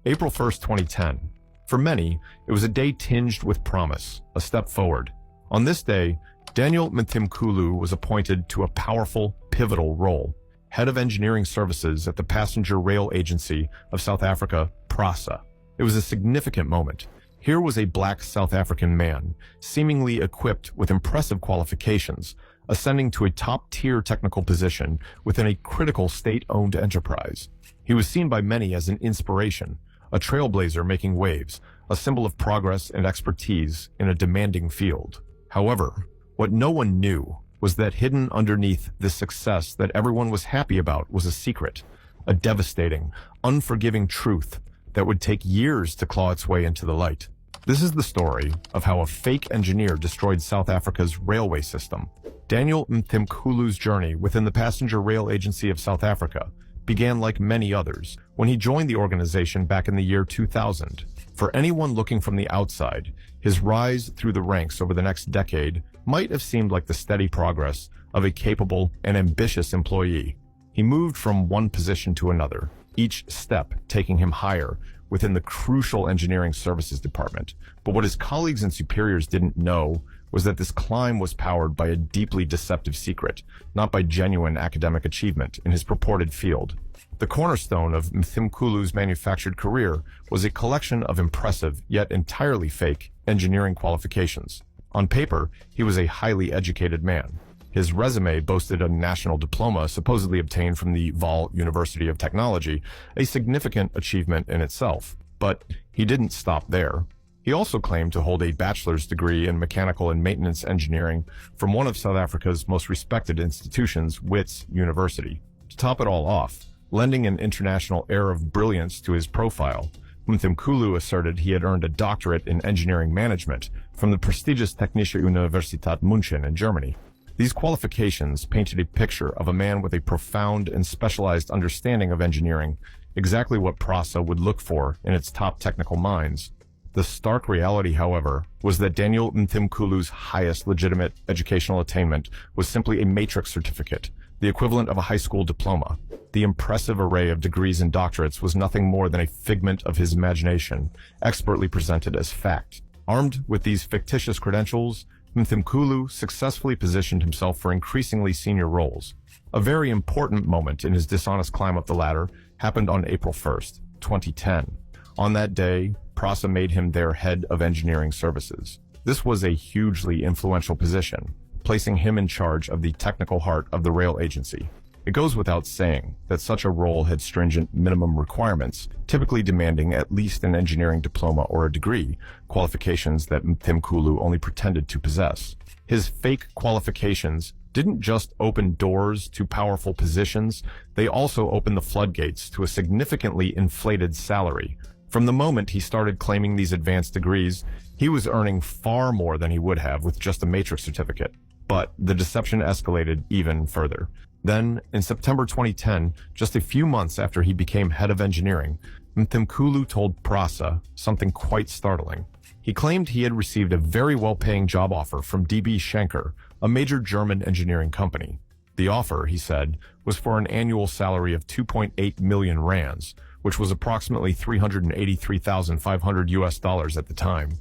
April 1st, 2010. For many, it was a day tinged with promise, a step forward. On this day, Daniel Mthimkhulu was appointed to a powerful, pivotal role, head of engineering services at the Passenger Rail Agency of South Africa, PRASA. It was a significant moment. Here was a black South African man, seemingly equipped with impressive qualifications, ascending to a top-tier technical position within a critical state-owned enterprise. He was seen by many as an inspiration, a trailblazer making waves, a symbol of progress and expertise in a demanding field. However, what no one knew was that hidden underneath this success that everyone was happy about was a secret, a devastating, unforgiving truth that would take years to claw its way into the light. This is the story of how a fake engineer destroyed South Africa's railway system. Daniel Mthimkhulu's journey within the Passenger Rail Agency of South Africa began like many others when he joined the organization back in the year 2000. For anyone looking from the outside, his rise through the ranks over the next decade might have seemed like the steady progress of a capable and ambitious employee. He moved from one position to another, each step taking him higher within the crucial engineering services department. But what his colleagues and superiors didn't know was that this climb was powered by a deeply deceptive secret, not by genuine academic achievement in his purported field. The cornerstone of Mthimkhulu's manufactured career was a collection of impressive, yet entirely fake, engineering qualifications. On paper, he was a highly educated man. His resume boasted a national diploma supposedly obtained from the Vaal University of Technology, a significant achievement in itself. But he didn't stop there. He also claimed to hold a bachelor's degree in mechanical and maintenance engineering from one of South Africa's most respected institutions, Wits University. To top it all off, lending an international air of brilliance to his profile, Mthimkhulu asserted he had earned a doctorate in engineering management from the prestigious Technische Universität München in Germany. These qualifications painted a picture of a man with a profound and specialized understanding of engineering, exactly what PRASA would look for in its top technical minds. The stark reality, however, was that Daniel Mthimkhulu's highest legitimate educational attainment was simply a matrix certificate, the equivalent of a high school diploma. The impressive array of degrees and doctorates was nothing more than a figment of his imagination, expertly presented as fact. Armed with these fictitious credentials, Mthimkhulu successfully positioned himself for increasingly senior roles. A very important moment in his dishonest climb up the ladder happened on April 1st, 2010. On that day, PRASA made him their head of engineering services. This was a hugely influential position, placing him in charge of the technical heart of the rail agency. It goes without saying that such a role had stringent minimum requirements, typically demanding at least an engineering diploma or a degree, qualifications that Mthimkhulu only pretended to possess. His fake qualifications didn't just open doors to powerful positions, they also opened the floodgates to a significantly inflated salary. From the moment he started claiming these advanced degrees, he was earning far more than he would have with just a matrix certificate. But the deception escalated even further. Then, in September 2010, just a few months after he became head of engineering, Mthimkhulu told PRASA something quite startling. He claimed he had received a very well-paying job offer from DB Schenker, a major German engineering company. The offer, he said, was for an annual salary of 2.8 million rands, which was approximately $383,500 at the time.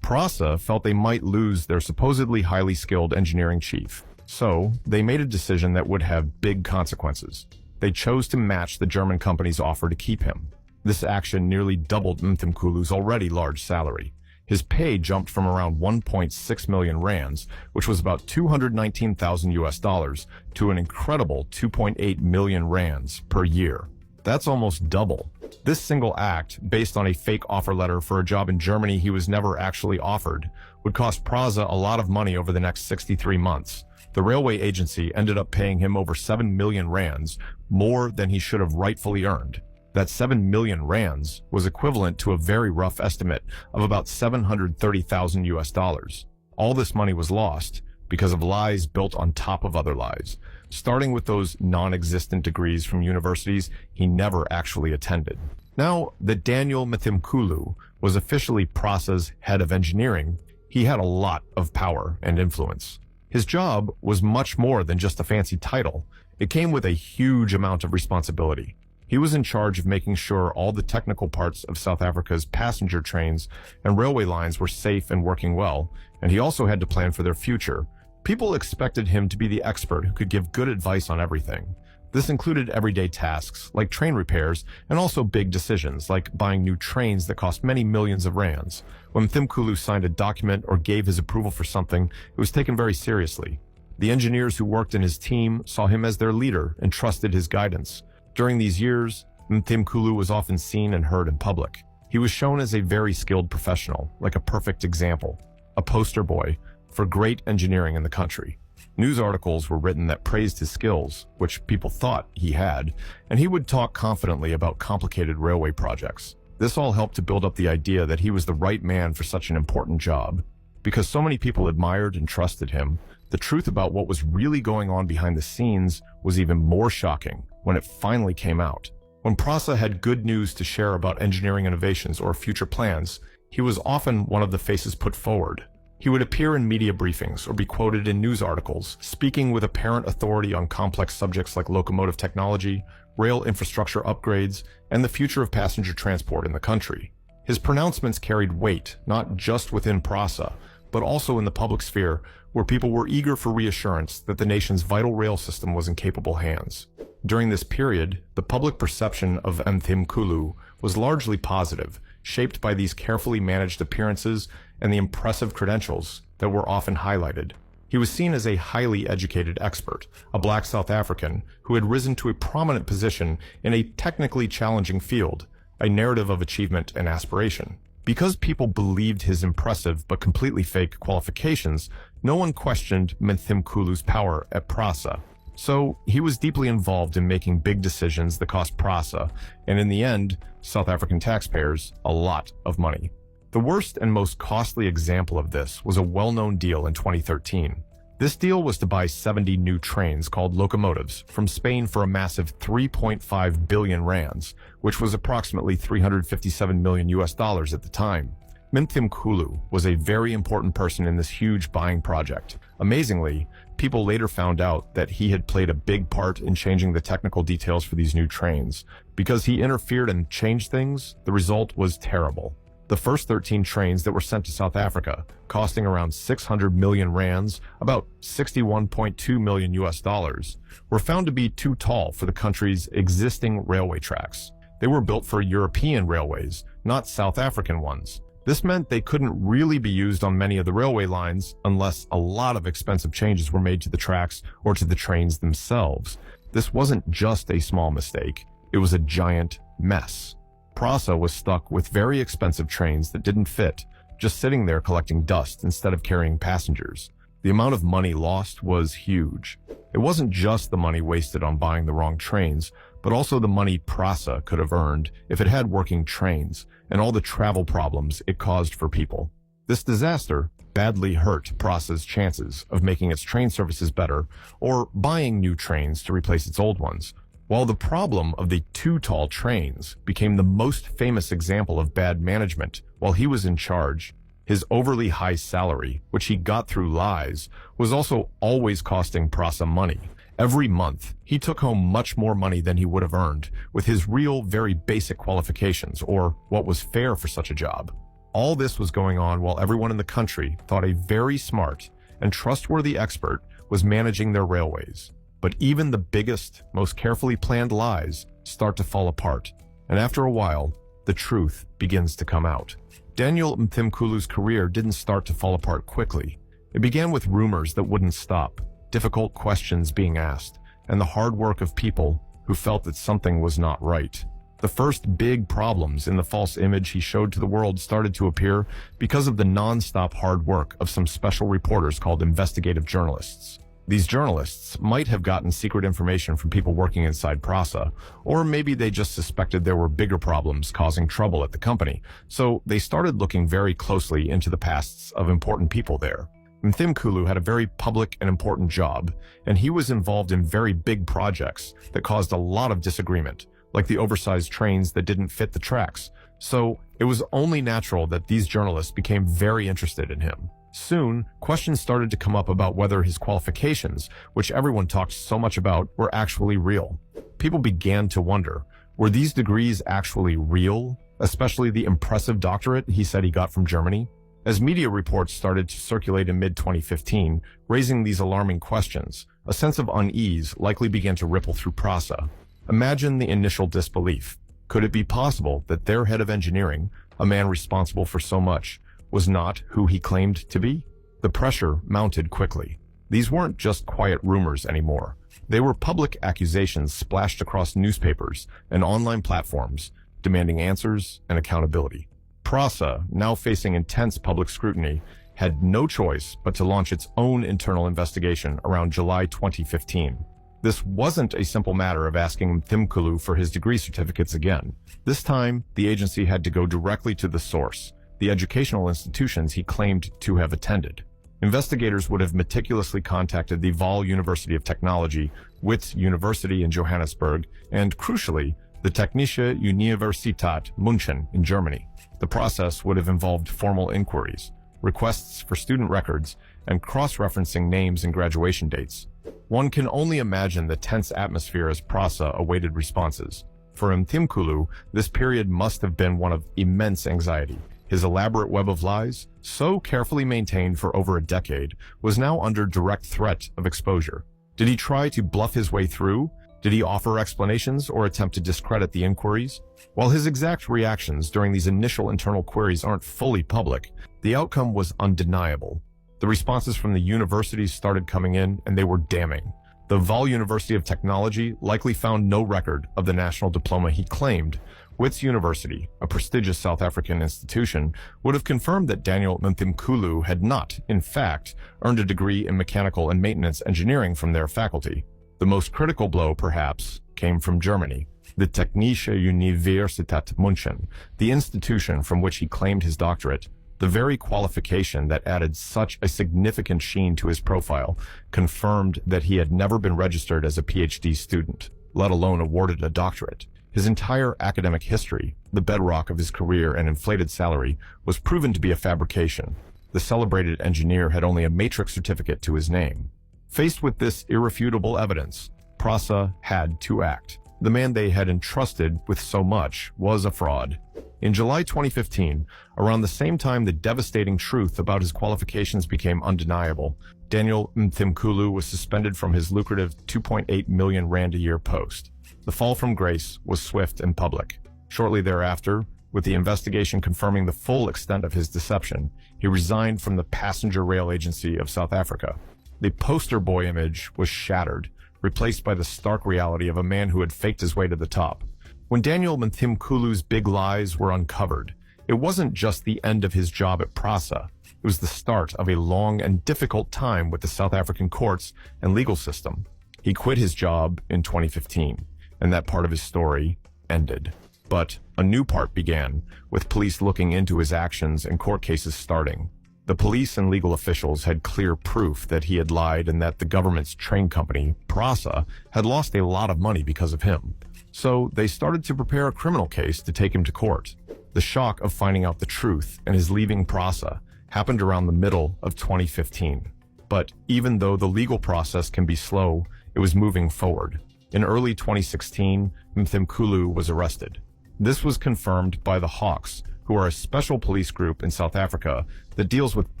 PRASA felt they might lose their supposedly highly skilled engineering chief. So, they made a decision that would have big consequences. They chose to match the German company's offer to keep him. This action nearly doubled Mthimkhulu's already large salary. His pay jumped from around 1.6 million rands, which was about $219,000, to an incredible 2.8 million rands per year. That's almost double. This single act, based on a fake offer letter for a job in Germany he was never actually offered, would cost PRASA a lot of money over the next 63 months. The railway agency ended up paying him over 7 million rands, more than he should have rightfully earned. That 7 million rands was equivalent to a very rough estimate of about $730,000. All this money was lost because of lies built on top of other lies, starting with those non-existent degrees from universities he never actually attended. Now that Daniel Mthimkhulu was officially PRASA's head of engineering, he had a lot of power and influence. His job was much more than just a fancy title. It came with a huge amount of responsibility. He was in charge of making sure all the technical parts of South Africa's passenger trains and railway lines were safe and working well, and he also had to plan for their future. People expected him to be the expert who could give good advice on everything. This included everyday tasks, like train repairs, and also big decisions, like buying new trains that cost many millions of rands. When Mthimkhulu signed a document or gave his approval for something, it was taken very seriously. The engineers who worked in his team saw him as their leader and trusted his guidance. During these years, Mthimkhulu was often seen and heard in public. He was shown as a very skilled professional, like a perfect example, a poster boy for great engineering in the country. News articles were written that praised his skills, which people thought he had, and he would talk confidently about complicated railway projects. This all helped to build up the idea that he was the right man for such an important job. Because so many people admired and trusted him, the truth about what was really going on behind the scenes was even more shocking when it finally came out. When Prasa had good news to share about engineering innovations or future plans, he was often one of the faces put forward. He would appear in media briefings or be quoted in news articles, speaking with apparent authority on complex subjects like locomotive technology, rail infrastructure upgrades, and the future of passenger transport in the country. His pronouncements carried weight, not just within Prasa, but also in the public sphere, where people were eager for reassurance that the nation's vital rail system was in capable hands. During this period, the public perception of Mthimkhulu was largely positive, shaped by these carefully managed appearances and the impressive credentials that were often highlighted. He was seen as a highly educated expert, a black South African who had risen to a prominent position in a technically challenging field, a narrative of achievement and aspiration. Because people believed his impressive but completely fake qualifications, no one questioned Mthimkhulu's power at Prasa. So he was deeply involved in making big decisions that cost Prasa, and in the end, South African taxpayers, a lot of money. The worst and most costly example of this was a well-known deal in 2013. This deal was to buy 70 new trains called locomotives from Spain for a massive 3.5 billion rands, which was approximately 357 million US dollars at the time. Mthimkhulu was a very important person in this huge buying project. Amazingly, people later found out that he had played a big part in changing the technical details for these new trains. Because he interfered and changed things, the result was terrible. The first 13 trains that were sent to South Africa, costing around 600 million rands, about 61.2 million US dollars, were found to be too tall for the country's existing railway tracks. They were built for European railways, not South African ones. This meant they couldn't really be used on many of the railway lines unless a lot of expensive changes were made to the tracks or to the trains themselves. This wasn't just a small mistake, it was a giant mess. Prasa was stuck with very expensive trains that didn't fit, just sitting there collecting dust instead of carrying passengers. The amount of money lost was huge. It wasn't just the money wasted on buying the wrong trains, but also the money Prasa could have earned if it had working trains, and all the travel problems it caused for people. This disaster badly hurt Prasa's chances of making its train services better or buying new trains to replace its old ones. While the problem of the too tall trains became the most famous example of bad management while he was in charge, his overly high salary, which he got through lies, was also always costing Prasa money. Every month, he took home much more money than he would have earned with his real, very basic qualifications, or what was fair for such a job. All this was going on while everyone in the country thought a very smart and trustworthy expert was managing their railways. But even the biggest, most carefully planned lies start to fall apart, and after a while, the truth begins to come out. Daniel Mthimkhulu's career didn't start to fall apart quickly. It began with rumors that wouldn't stop, difficult questions being asked, and the hard work of people who felt that something was not right. The first big problems in the false image he showed to the world started to appear because of the non-stop hard work of some special reporters called investigative journalists. These journalists might have gotten secret information from people working inside Prasa, or maybe they just suspected there were bigger problems causing trouble at the company, so they started looking very closely into the pasts of important people there. Mthimkhulu had a very public and important job, and he was involved in very big projects that caused a lot of disagreement, like the oversized trains that didn't fit the tracks, so it was only natural that these journalists became very interested in him. Soon, questions started to come up about whether his qualifications, which everyone talked so much about, were actually real. People began to wonder, Were these degrees actually real, especially the impressive doctorate he said he got from Germany? As media reports started to circulate in mid-2015, raising these alarming questions, a sense of unease likely began to ripple through PRASA. Imagine the initial disbelief. Could it be possible that their head of engineering, a man responsible for so much, was not who he claimed to be? The pressure mounted quickly. These weren't just quiet rumors anymore. They were public accusations splashed across newspapers and online platforms, demanding answers and accountability. PRASA, now facing intense public scrutiny, had no choice but to launch its own internal investigation around July 2015. This wasn't a simple matter of asking Mthimkhulu for his degree certificates again. This time, the agency had to go directly to the source, the educational institutions he claimed to have attended. Investigators would have meticulously contacted the Vaal University of Technology, Wits University in Johannesburg, and, crucially, the Technische Universität München in Germany. The process would have involved formal inquiries, requests for student records, and cross-referencing names and graduation dates. One can only imagine the tense atmosphere as PRASA awaited responses. For Mthimkhulu, this period must have been one of immense anxiety. His elaborate web of lies, so carefully maintained for over a decade, was now under direct threat of exposure. Did he try to bluff his way through? Did he offer explanations or attempt to discredit the inquiries? While his exact reactions during these initial internal queries aren't fully public, the outcome was undeniable. The responses from the universities started coming in, and they were damning. The Vaal University of Technology likely found no record of the national diploma he claimed. Wits University, a prestigious South African institution, would have confirmed that Daniel Mthimkhulu had not, in fact, earned a degree in mechanical and maintenance engineering from their faculty. The most critical blow, perhaps, came from Germany. The Technische Universität München, the institution from which he claimed his doctorate, the very qualification that added such a significant sheen to his profile, confirmed that he had never been registered as a PhD student, let alone awarded a doctorate. His entire academic history, the bedrock of his career and inflated salary, was proven to be a fabrication. The celebrated engineer had only a matrix certificate to his name. Faced with this irrefutable evidence, PRASA had to act. The man they had entrusted with so much was a fraud. In July 2015, around the same time the devastating truth about his qualifications became undeniable, Daniel Mthimkhulu was suspended from his lucrative 2.8 million rand a year post. The fall from grace was swift and public. Shortly thereafter, with the investigation confirming the full extent of his deception, he resigned from the Passenger Rail Agency of South Africa. The poster boy image was shattered, replaced by the stark reality of a man who had faked his way to the top. When Daniel Mthimkhulu's big lies were uncovered, it wasn't just the end of his job at PRASA. It was the start of a long and difficult time with the South African courts and legal system. He quit his job in 2015, and that part of his story ended. But a new part began, with police looking into his actions and court cases starting. The police and legal officials had clear proof that he had lied and that the government's train company, PRASA, had lost a lot of money because of him. So they started to prepare a criminal case to take him to court. The shock of finding out the truth and his leaving PRASA happened around the middle of 2015. But even though the legal process can be slow, it was moving forward. In early 2016, Mthimkhulu was arrested. This was confirmed by the Hawks, who are a special police group in South Africa that deals with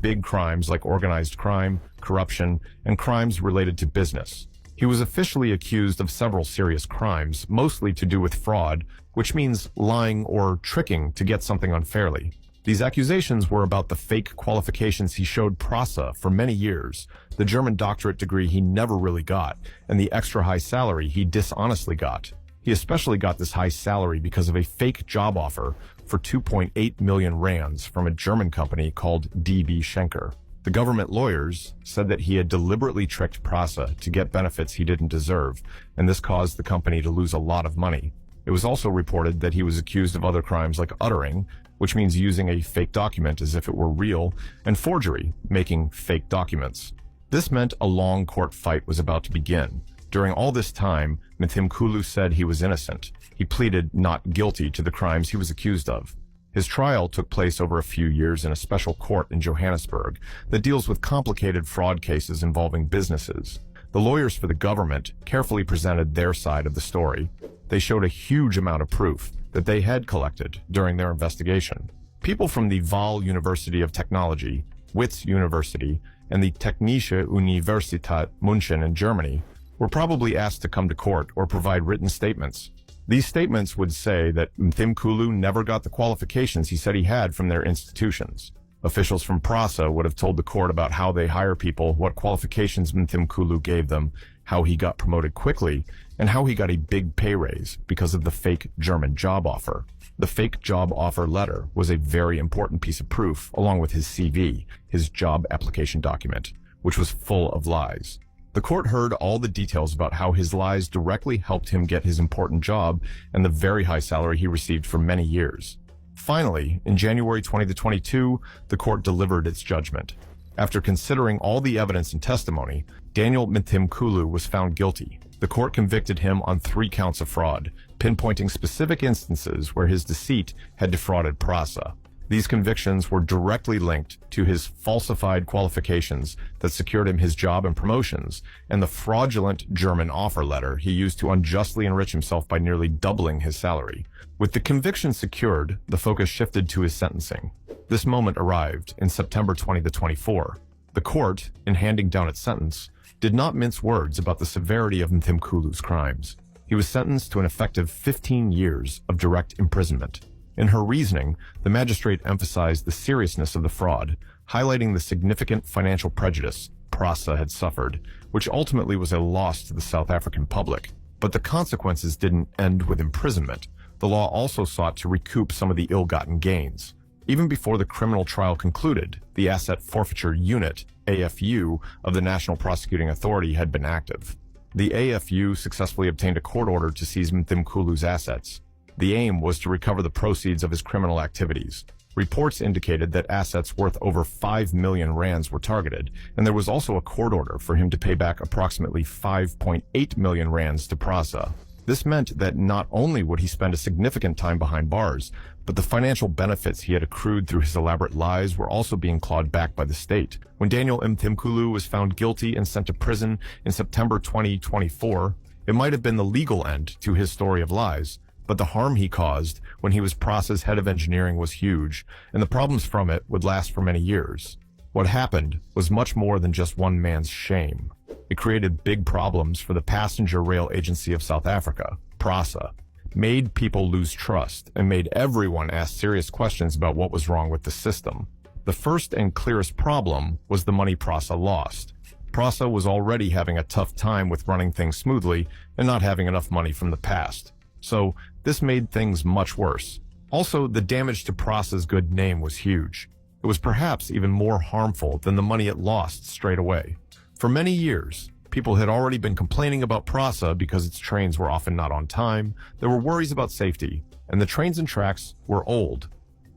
big crimes like organized crime, corruption, and crimes related to business. He was officially accused of several serious crimes, mostly to do with fraud, which means lying or tricking to get something unfairly. These accusations were about the fake qualifications he showed PRASA for many years, the German doctorate degree he never really got, and the extra high salary he dishonestly got. He especially got this high salary because of a fake job offer for 2.8 million rands from a German company called DB Schenker. The government lawyers said that he had deliberately tricked PRASA to get benefits he didn't deserve, and this caused the company to lose a lot of money. It was also reported that he was accused of other crimes like uttering, which means using a fake document as if it were real, and forgery, making fake documents. This meant a long court fight was about to begin. During all this time, Mthimkhulu said he was innocent. He pleaded not guilty to the crimes he was accused of. His trial took place over a few years in a special court in Johannesburg that deals with complicated fraud cases involving businesses. The lawyers for the government carefully presented their side of the story. they showed a huge amount of proof that they had collected during their investigation. People from the Wahl University of Technology, Witz University, and the Technische Universität München in Germany were probably asked to come to court or provide written statements. These statements would say that Mthimkhulu never got the qualifications he said he had from their institutions. Officials from PRASA would have told the court about how they hire people, what qualifications Mthimkhulu gave them, how he got promoted quickly, and how he got a big pay raise because of the fake German job offer. The fake job offer letter was a very important piece of proof, along with his CV, his job application document, which was full of lies. The court heard all the details about how his lies directly helped him get his important job and the very high salary he received for many years. Finally, in January 2022, the court delivered its judgment. After considering all the evidence and testimony, Daniel Mthimkhulu was found guilty. The court convicted him on 3 counts of fraud, pinpointing specific instances where his deceit had defrauded PRASA. These convictions were directly linked to his falsified qualifications that secured him his job and promotions, and the fraudulent German offer letter he used to unjustly enrich himself by nearly doubling his salary. With the conviction secured, the focus shifted to his sentencing. This moment arrived in September 2024. The court, in handing down its sentence, did not mince words about the severity of Mthimkhulu's crimes. He was sentenced to an effective 15 years of direct imprisonment. In her reasoning, the magistrate emphasized the seriousness of the fraud, highlighting the significant financial prejudice PRASA had suffered, which ultimately was a loss to the South African public. But the consequences didn't end with imprisonment. The law also sought to recoup some of the ill-gotten gains. Even before the criminal trial concluded, the Asset Forfeiture Unit, AFU, of the National Prosecuting Authority had been active. The AFU successfully obtained a court order to seize Mthimkhulu's assets. The aim was to recover the proceeds of his criminal activities. Reports indicated that assets worth over 5 million rands were targeted, and there was also a court order for him to pay back approximately 5.8 million rands to PRASA. This meant that not only would he spend a significant time behind bars, but the financial benefits he had accrued through his elaborate lies were also being clawed back by the state. When Daniel Mthimkhulu was found guilty and sent to prison in September 2024, it might have been the legal end to his story of lies, but the harm he caused when he was PRASA's head of engineering was huge, and the problems from it would last for many years. What happened was much more than just one man's shame. It created big problems for the Passenger Rail Agency of South Africa, PRASA, made people lose trust, and made everyone ask serious questions about what was wrong with the system. The first and clearest problem was the money PRASA lost. PRASA was already having a tough time with running things smoothly and not having enough money from the past. So this made things much worse. Also, the damage to PRASA's good name was huge. It was perhaps even more harmful than the money it lost straight away. For many years, people had already been complaining about PRASA because its trains were often not on time, there were worries about safety, and the trains and tracks were old.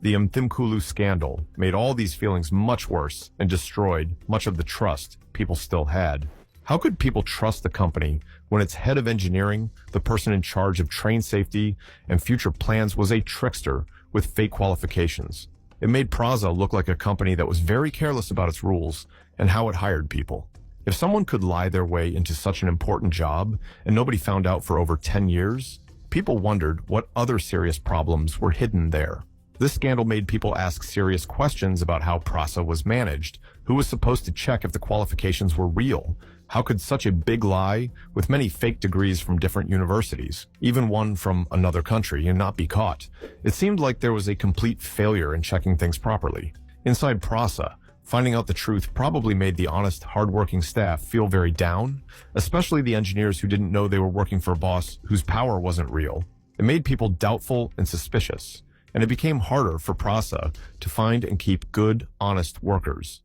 The Mthimkhulu scandal made all these feelings much worse and destroyed much of the trust people still had. How could people trust the company when its head of engineering, the person in charge of train safety and future plans, was a trickster with fake qualifications? It made PRASA look like a company that was very careless about its rules and how it hired people. If someone could lie their way into such an important job and nobody found out for over 10 years, people wondered what other serious problems were hidden there. This scandal made people ask serious questions about how PRASA was managed, who was supposed to check if the qualifications were real. How could such a big lie, with many fake degrees from different universities, even one from another country, and not be caught? It seemed like there was a complete failure in checking things properly. Inside PRASA, finding out the truth probably made the honest, hardworking staff feel very down, especially the engineers who didn't know they were working for a boss whose power wasn't real. It made people doubtful and suspicious, and it became harder for PRASA to find and keep good, honest workers.